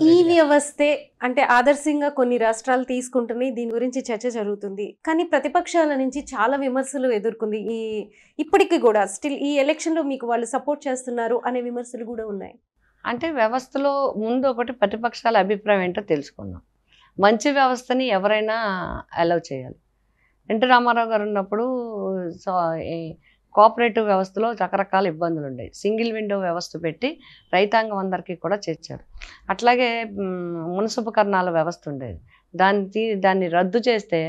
ఈ రెడ్డి గారు. వ్యవస్థే అంటే ఆదర్శంగా కొన్ని రాష్ట్రాలు తీసుకుంటున్నాయి. దీని గురించి చర్చ జరుగుతుంది. కానీ ప్రతిపక్షాల నుంచి చాలా విమర్శలు ఎదుర్కొంది. ఇప్పటికి కూడా స్టిల్ ఈ ఎలక్షన్‌లో మీకు వాళ్ళు సపోర్ట్ చేస్తున్నారు అనే విమర్శలు కూడా ఉన్నాయి. అంటే వ్యవస్థలో ముందు ఒకటి ప్రతిపక్షాల అభిప్రాయం ఏంటో తెలుసుకుందాం. మంచి వ్యవస్థని ఎవరైనా అలౌ చేయాలి. ఎన్టీ రామారావు గారు ఉన్నప్పుడు సో ఈ కోఆపరేటివ్ వ్యవస్థలో రకరకాల ఇబ్బందులు ఉండేవి. సింగిల్ విండో వ్యవస్థ పెట్టి రైతాంగం అందరికీ కూడా చేర్చారు. అట్లాగే మున్సిపకరణాల వ్యవస్థ ఉండేది. దాన్ని రద్దు చేస్తే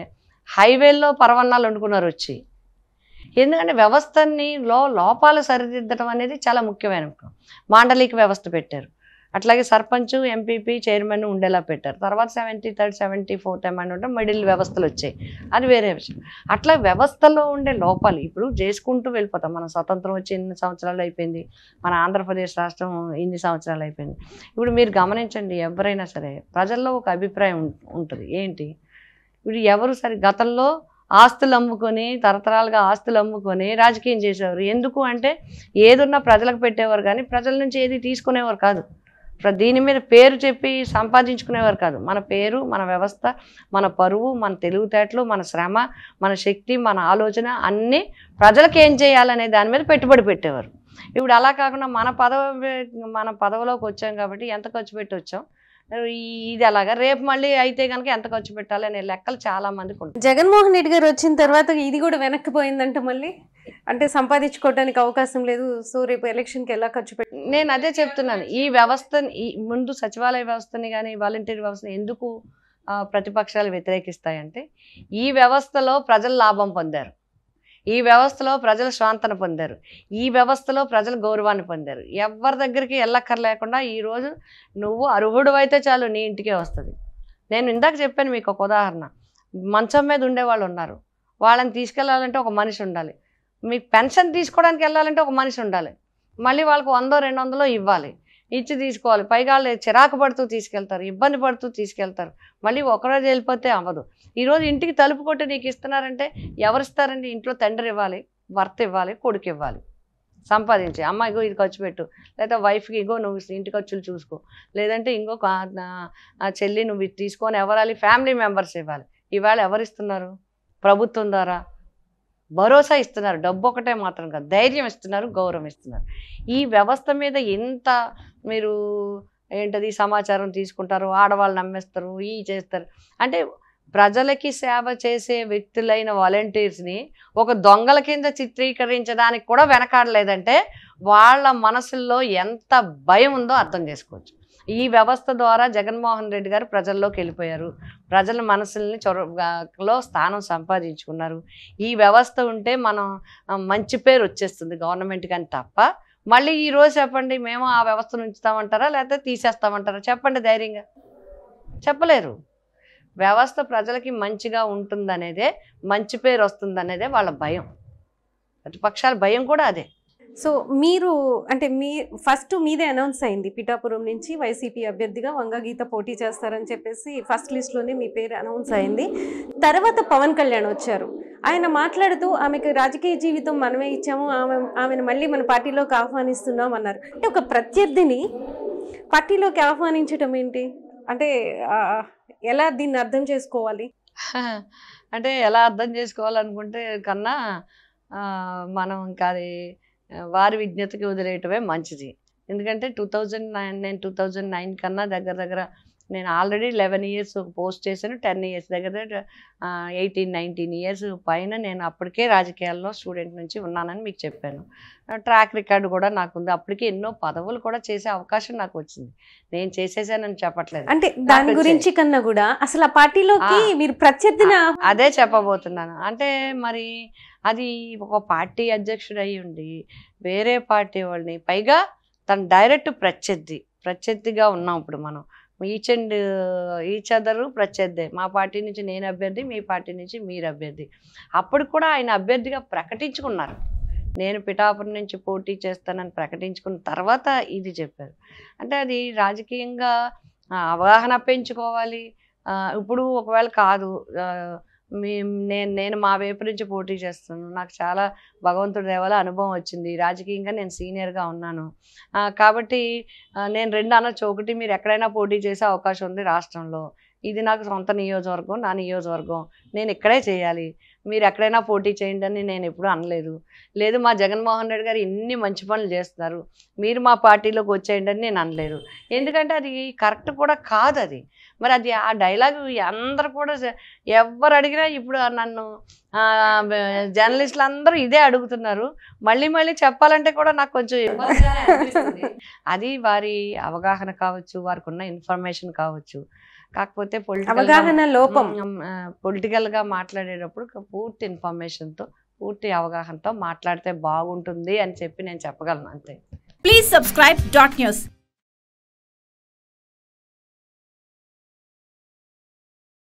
హైవేల్లో పరవన్నాలు వండుకున్నారు వచ్చి. ఎందుకంటే వ్యవస్థని లోపాలు సరిదిద్దడం అనేది చాలా ముఖ్యమైన అంశం. మాండలిక వ్యవస్థ పెట్టారు. అట్లాగే సర్పంచ్, ఎంపీపీ, చైర్మన్ ఉండేలా పెట్టారు. తర్వాత 73rd, 74th అమెండ్మెంట్ మిడిల్ వ్యవస్థలు వచ్చాయి. అది వేరే విషయం. అట్లా వ్యవస్థలో ఉండే లోపాలు ఇప్పుడు చేసుకుంటూ వెళ్ళిపోతాం. మన స్వతంత్రం వచ్చి ఇన్ని సంవత్సరాలు అయిపోయింది. మన ఆంధ్రప్రదేశ్ రాష్ట్రం ఇన్ని సంవత్సరాలు అయిపోయింది. ఇప్పుడు మీరు గమనించండి, ఎవరైనా సరే ప్రజల్లో ఒక అభిప్రాయం ఉంటుంది. ఏంటి ఇప్పుడు ఎవరు సరే గతంలో ఆస్తులు అమ్ముకొని తరతరాలుగా ఆస్తులు అమ్ముకొని రాజకీయం చేసేవారు. ఎందుకు అంటే ఏదున్నా ప్రజలకు పెట్టేవారు కానీ ప్రజల నుంచి ఏది తీసుకునేవారు కాదు. దీని మీద పేరు చెప్పి సంపాదించుకునేవారు కాదు. మన పేరు, మన వ్యవస్థ, మన పరువు, మన తెలివితేటలు, మన శ్రమ, మన శక్తి, మన ఆలోచన అన్నీ ప్రజలకు ఏం చేయాలనే దాని మీద పెట్టుబడి పెట్టేవారు. ఇప్పుడు అలా కాకుండా మన పదవిలోకి వచ్చాం కాబట్టి ఎంత ఖర్చు పెట్టి వచ్చాం, ఇది అలాగా రేపు మళ్ళీ అయితే కనుక ఎంత ఖర్చు పెట్టాలి అనే లెక్కలు చాలా మందికి ఉంటాయి. జగన్మోహన్ రెడ్డి గారు వచ్చిన తర్వాత ఇది కూడా వెనక్కిపోయిందంట. మళ్ళీ అంటే సంపాదించుకోవడానికి అవకాశం లేదు. సో రేపు ఎలక్షన్కి ఎలా ఖర్చు పెట్టి నేను అదే చెప్తున్నాను. ఈ వ్యవస్థని ముందు సచివాలయ వ్యవస్థని కానీ వాలంటీర్ వ్యవస్థని ఎందుకు ప్రతిపక్షాలు వ్యతిరేకిస్తాయంటే ఈ వ్యవస్థలో ప్రజలు లాభం పొందారు, ఈ వ్యవస్థలో ప్రజలు స్వాంతన పొందారు, ఈ వ్యవస్థలో ప్రజలు గౌరవాన్ని పొందారు. ఎవరి దగ్గరికి వెళ్ళక్కర్లేకుండా ఈరోజు నువ్వు అర్హుడు అయితే చాలు నీ ఇంటికే వస్తుంది. నేను ఇందాక చెప్పాను మీకు ఒక ఉదాహరణ. మంచం మీద ఉండేవాళ్ళు ఉన్నారు, వాళ్ళని తీసుకెళ్ళాలంటే ఒక మనిషి ఉండాలి. మీకు పెన్షన్ తీసుకోవడానికి వెళ్ళాలంటే ఒక మనిషి ఉండాలి. మళ్ళీ వాళ్ళకు 100-200 ఇవ్వాలి, ఇచ్చి తీసుకోవాలి. పైగా వాళ్ళు చిరాకు పడుతూ తీసుకెళ్తారు, ఇబ్బంది పడుతూ తీసుకెళ్తారు. మళ్ళీ ఒకరోజు వెళ్ళిపోతే అవ్వదు. ఈరోజు ఇంటికి తలుపు కొట్టి నీకు ఇస్తున్నారంటే ఎవరిస్తారండి? ఇంట్లో తండ్రి ఇవ్వాలి, భర్త ఇవ్వాలి, కొడుకు ఇవ్వాలి. సంపాదించి అమ్మ ఇగో ఇది ఖర్చు పెట్టు, లేదా వైఫ్కి ఇగో నువ్వు ఇంటి ఖర్చులు చూసుకో, లేదంటే ఇంకో చెల్లి నువ్వు ఇది తీసుకొని ఎవరాలి, ఫ్యామిలీ మెంబర్స్ ఇవ్వాలి. ఇవాళ ఎవరిస్తున్నారు? ప్రభుత్వం ద్వారా భరోసా ఇస్తున్నారు. డబ్బు ఒకటే మాత్రం కాదు, ధైర్యం ఇస్తున్నారు, గౌరవం ఇస్తున్నారు. ఈ వ్యవస్థ మీద ఎంత మీరు ఏంటది సమాచారం తీసుకుంటారు, ఆడవాళ్ళు నమ్మేస్తారు, చేస్తారు. అంటే ప్రజలకి సేవ చేసే వ్యక్తులైన వాలంటీర్స్ని ఒక దొంగల కింద చిత్రీకరించడానికి కూడా వెనకాడలేదంటే వాళ్ళ మనసుల్లో ఎంత భయం ఉందో అర్థం చేసుకోవచ్చు. ఈ వ్యవస్థ ద్వారా జగన్మోహన్ రెడ్డి గారు ప్రజల్లోకి వెళ్ళిపోయారు, ప్రజల మనసుల్ని చొరవలో స్థానం సంపాదించుకున్నారు. ఈ వ్యవస్థ ఉంటే మనం మంచి పేరు వచ్చేస్తుంది గవర్నమెంట్కి అని తప్ప మళ్ళీ ఈరోజు చెప్పండి మేము ఆ వ్యవస్థను ఉంచుతామంటారా లేకపోతే తీసేస్తామంటారా? చెప్పండి ధైర్యంగా. చెప్పలేరు. వ్యవస్థ ప్రజలకి మంచిగా ఉంటుందనేదే, మంచి పేరు వస్తుందనేదే వాళ్ళ భయం. ప్రతిపక్షాల భయం కూడా అదే. సో మీరు అంటే ఫస్ట్ మీదే అనౌన్స్ అయింది, పిఠాపురం నుంచి వైసీపీ అభ్యర్థిగా వంగగీత పోటీ చేస్తారని చెప్పేసి ఫస్ట్ లిస్ట్లోనే మీ పేరు అనౌన్స్ అయింది. తర్వాత పవన్ కళ్యాణ్ వచ్చారు. ఆయన మాట్లాడుతూ ఆమెకు రాజకీయ జీవితం మనమే ఇచ్చాము, ఆమెను మళ్ళీ మన పార్టీలోకి ఆహ్వానిస్తున్నాం అన్నారు. అంటే ఒక ప్రత్యర్థిని పార్టీలోకి ఆహ్వానించడం ఏంటి అంటే ఎలా దీన్ని అర్థం చేసుకోవాలి? అంటే ఎలా అర్థం చేసుకోవాలనుకుంటే కన్నా మనం ఇంకా అది వారి విజ్ఞతకి వదిలేయటమే మంచిది. ఎందుకంటే 2009 కన్నా దగ్గర నేను ఆల్రెడీ 11 years పోస్ట్ చేశాను. 10 years దగ్గర 18-19 years పైన నేను అప్పటికే రాజకీయాల్లో స్టూడెంట్ నుంచి ఉన్నానని మీకు చెప్పాను. ట్రాక్ రికార్డు కూడా నాకుంది. అప్పటికే ఎన్నో పదవులు కూడా చేసే అవకాశం నాకు వచ్చింది. నేను చేసేసానని చెప్పట్లేదు. అంటే దాని గురించి కన్నా కూడా అసలు ఆ పార్టీలోకి మీరు ప్రత్యర్థిని అదే చెప్పబోతున్నాను. అంటే మరి అది ఒక పార్టీ అధ్యక్షుడు అయ్యి ఉండి వేరే పార్టీ వాళ్ళని, పైగా తను డైరెక్ట్ ప్రత్యర్థిగా ఉన్నాం. ఇప్పుడు మనం ఈచ్ అదరు ప్రత్యర్థి. మా పార్టీ నుంచి నేను అభ్యర్థి, మీ పార్టీ నుంచి మీరు అభ్యర్థి. అప్పుడు కూడా ఆయన అభ్యర్థిగా ప్రకటించుకున్నారు. నేను పిఠాపురం నుంచి పోటీ చేస్తానని ప్రకటించుకున్న తర్వాత ఇది చెప్పారు. అంటే అది రాజకీయంగా అవగాహన పెంచుకోవాలి. ఇప్పుడు ఒకవేళ కాదు నేను మా వైపు నుంచి పోటీ చేస్తున్నాను. నాకు చాలా భగవంతుడి దయ వల్ల అనుభవం వచ్చింది. రాజకీయంగా నేను సీనియర్గా ఉన్నాను. కాబట్టి నేను 2 అనొచ్చు. ఒకటి, మీరు ఎక్కడైనా పోటీ చేసే అవకాశం ఉంది రాష్ట్రంలో. ఇది నాకు సొంత నియోజకవర్గం, నా నియోజకవర్గం, నేను ఇక్కడే చేయాలి, మీరు ఎక్కడైనా పోటీ చేయండి అని నేను ఎప్పుడూ అనలేదు. లేదు, మా జగన్మోహన్ రెడ్డి గారు ఇన్ని మంచి పనులు చేస్తున్నారు, మీరు మా పార్టీలోకి వచ్చేయండి అని నేను అనలేదు. ఎందుకంటే అది కరెక్ట్ కూడా కాదు. అది మరి అది ఆ డైలాగు అందరు కూడా ఎవరు అడిగినా ఇప్పుడు నన్ను జర్నలిస్టులు అందరూ ఇదే అడుగుతున్నారు. మళ్ళీ మళ్ళీ చెప్పాలంటే కూడా నాకు కొంచెం ఇబ్బందిగానే అనిపిస్తుంది. అది వారి అవగాహన కావచ్చు, వారికి ఉన్న ఇన్ఫర్మేషన్ కావచ్చు. కాకపోతే అవగాహన లోపం. పొలిటికల్గా మాట్లాడేటప్పుడు పూర్తి ఇన్ఫర్మేషన్తో, పూర్తి అవగాహనతో మాట్లాడితే బాగుంటుంది అని చెప్పి నేను చెప్పగలను అంతే. Please subscribe dot news.